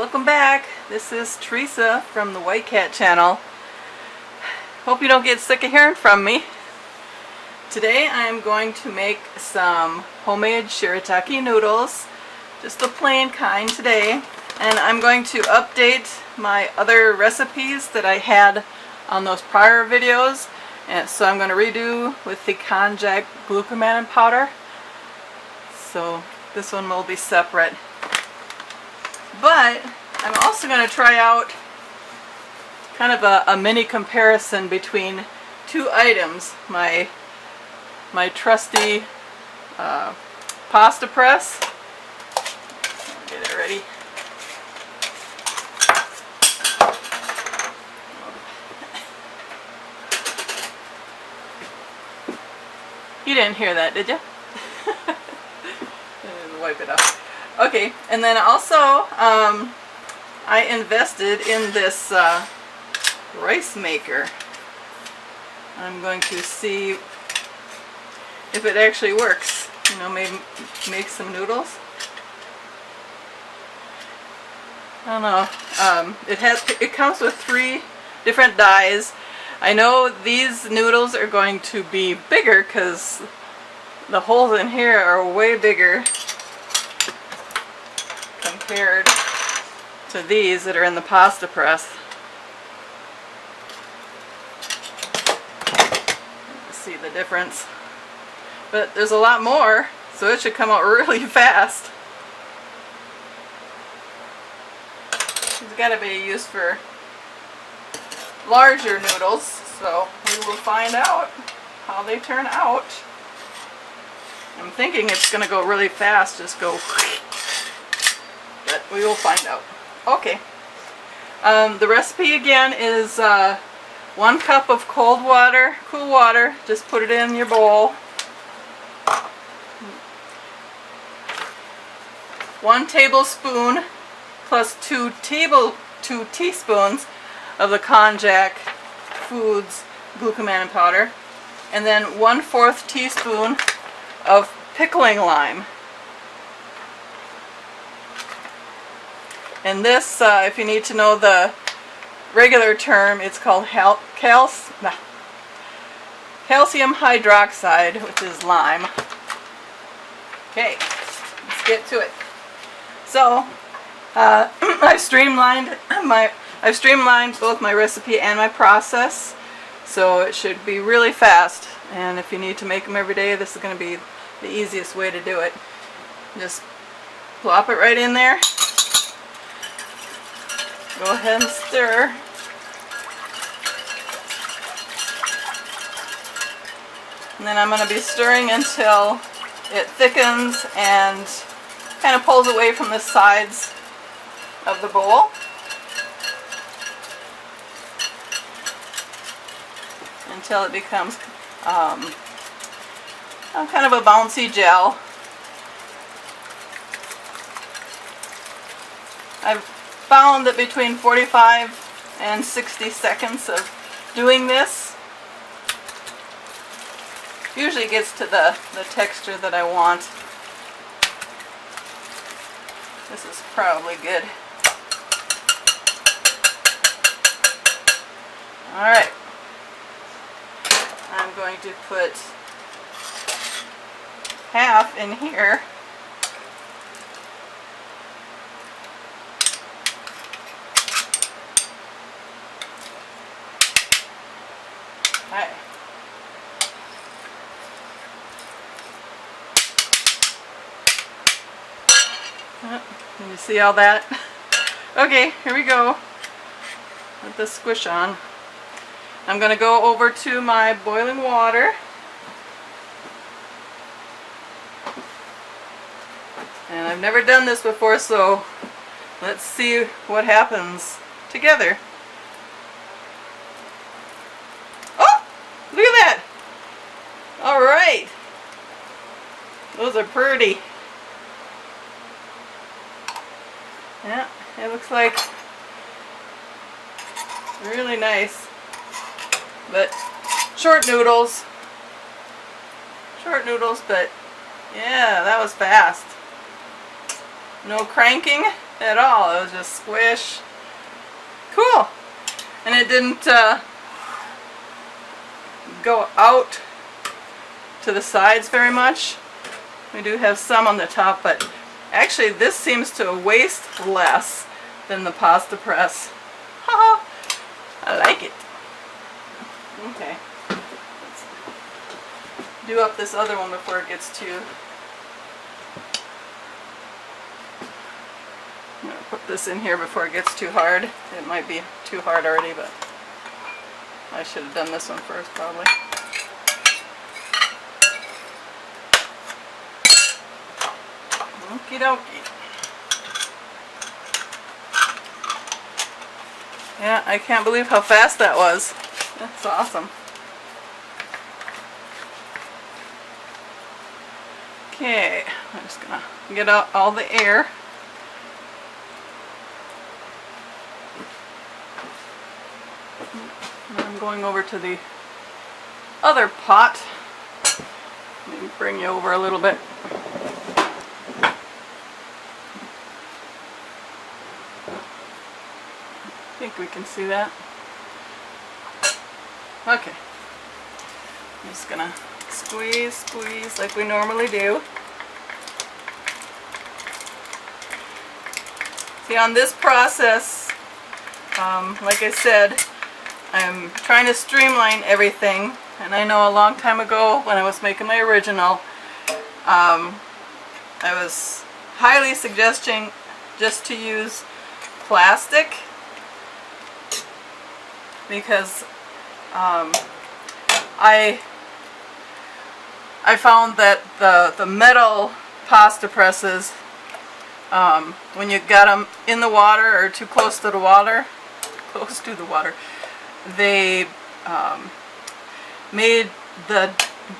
welcome back. This is Teresa from the White Cat channel. Hope you don't get sick of hearing from me. Today I am going to make some homemade shirataki noodles, just the plain kind today, and I'm going to update my other recipes that I had on those prior videos, and so I'm going to redo with the Konjac Glucomannan Powder. So this one will be separate. But I'm also going to try out kind of a mini comparison between two items. My trusty pasta press. Get it ready. You didn't hear that, did you? Wipe it off. Okay, and then also I invested in this rice maker. I'm going to see if it actually works. You know, maybe make some noodles. I don't know. It comes with 3 different dyes. I know these noodles are going to be bigger because the holes in here are way bigger compared to these that are in the pasta press. See the difference. But there's a lot more, so it should come out really fast. It's got to be used for larger noodles, so we will find out how they turn out. I'm thinking it's going to go really fast, just go, but we will find out. Okay. The recipe again is 1 cup of cold water, cool water. Just put it in your bowl. 1 tablespoon plus 2 teaspoons of the Konjac Foods Glucomannan Powder, and then 1/4 teaspoon of pickling lime. And this, if you need to know the regular term, it's called calcium hydroxide, which is lime. Okay, let's get to it. So, I've streamlined both my recipe and my process, so it should be really fast. And if you need to make them every day, this is going to be the easiest way to do it. Just plop it right in there. Go ahead and stir. And then I'm going to be stirring until it thickens and kind of pulls away from the sides of the bowl. Until it becomes kind of a bouncy gel. I've found that between 45 and 60 seconds of doing this usually gets to the texture that I want. This is probably good. Alright. I'm going to put half in here. Alright. Can you see all that? Okay, here we go. Let this squish on. I'm going to go over to my boiling water. And I've never done this before, so let's see what happens together. Oh! Look at that! Alright! Those are pretty. Yeah, it looks like really nice. But short noodles, but yeah, that was fast. No cranking. at all. It was just squish. Cool. And it didn't go out to the sides very much. We do have some on the top, but actually this seems to waste less than the pasta press. Haha! I like it. Okay. Let's do up this other one before it gets too... I'm going to put this in here before it gets too hard. It might be too hard already, but I should have done this one first probably. Okie dokie. Yeah, I can't believe how fast that was. That's awesome. Okay, I'm just gonna get out all the air. And I'm going over to the other pot. Let me bring you over a little bit. I think we can see that. Okay. I'm just gonna squeeze, squeeze like we normally do. See, on this process, like I said, I'm trying to streamline everything. And I know a long time ago when I was making my original, I was highly suggesting just to use plastic, because I found that the metal pasta presses, when you got them in the water or too close to the water, they made the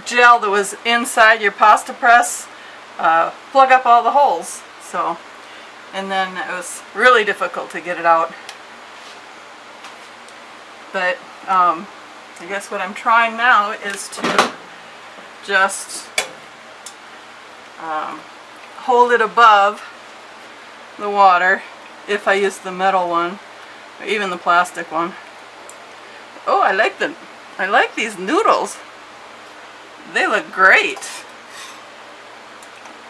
gel that was inside your pasta press plug up all the holes. So, and then it was really difficult to get it out. But I guess what I'm trying now is to just hold it above the water if I use the metal one, or even the plastic one. Oh, I like these noodles. They look great.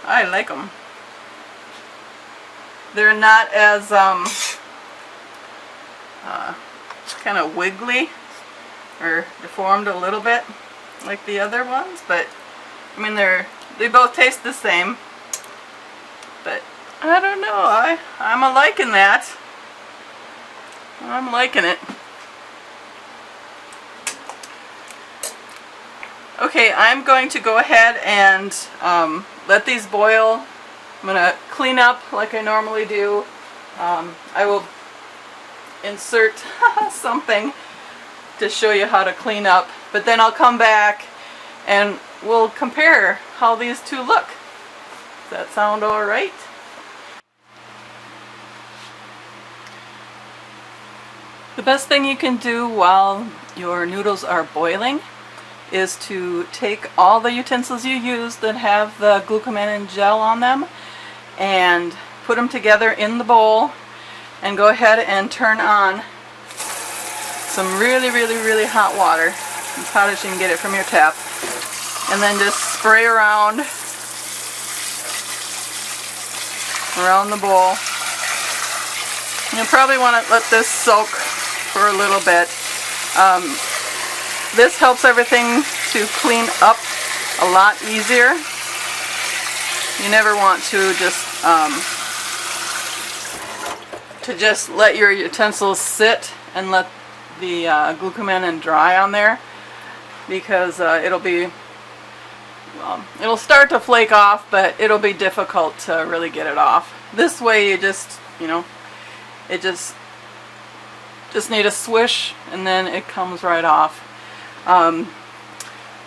I like them. They're not as kind of wiggly or deformed a little bit like the other ones, but I mean they both taste the same. But I don't know, I'm a liking that. I'm liking it. Okay, I'm going to go ahead and let these boil. I'm going to clean up like I normally do. I will insert something to show you how to clean up, but then I'll come back and we'll compare how these two look. Does that sound alright? The best thing you can do while your noodles are boiling is to take all the utensils you use that have the glucomannan gel on them and put them together in the bowl, and go ahead and turn on some really hot water, as hot as you can get it from your tap, and then just spray around the bowl. You'll probably want to let this soak for a little bit. This helps everything to clean up a lot easier. You never want to just let your utensils sit and let the glucomannan dry on there, because it'll start to flake off, but it'll be difficult to really get it off. This way you just need a swish and then it comes right off.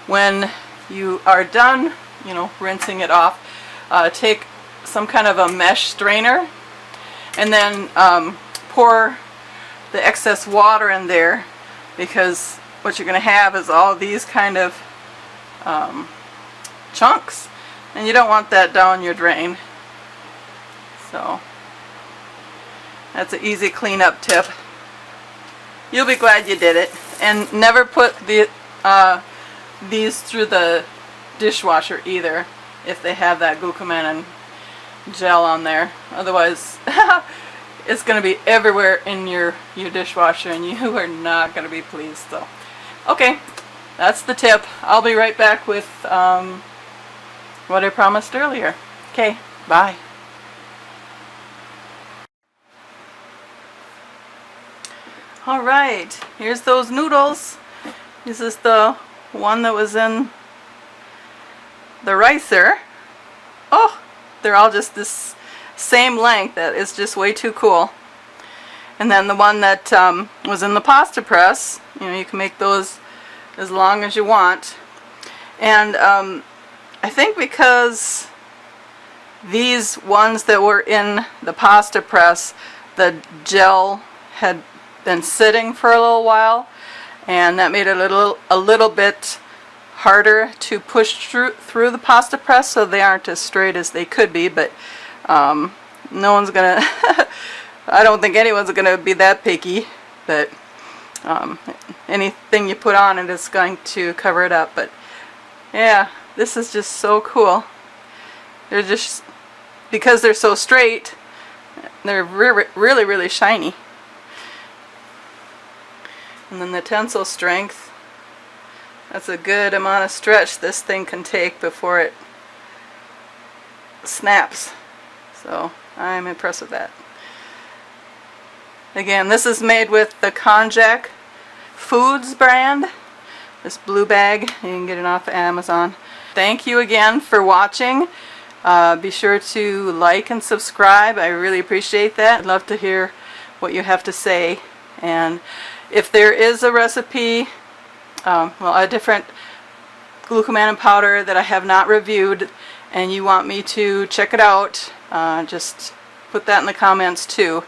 When you are done, rinsing it off, take some kind of a mesh strainer and then pour the excess water in there, because what you're going to have is all these kind of chunks, and you don't want that down your drain. So That's an easy cleanup tip. You'll be glad you did it. And never put these through the dishwasher either if they have that glucomannan gel on there. Otherwise it's going to be everywhere in your dishwasher and you are not going to be pleased. So okay, that's the tip. I'll be right back with what I promised earlier. Okay, bye. Alright, here's those noodles. This is the one that was in the ricer. Oh, they're all just this same length. That is just way too cool. And then the one that was in the pasta press, you know, you can make those as long as you want. And I think because these ones that were in the pasta press, the gel had been sitting for a little while, and that made it a little bit harder to push through the pasta press, so they aren't as straight as they could be. But no one's gonna I don't think anyone's gonna be that picky, but anything you put on it is going to cover it up. But yeah, this is just so cool. They're just, because they're so straight, they're really shiny. And then the tensile strength, that's a good amount of stretch this thing can take before it snaps. So I'm impressed with that. Again, this is made with the Konjac Foods brand. This blue bag, you can get it off Amazon. Thank you again for watching. Be sure to like and subscribe. I really appreciate that. I'd love to hear what you have to say. And if there is a recipe, well, a different glucomannan powder that I have not reviewed and you want me to check it out, just put that in the comments too.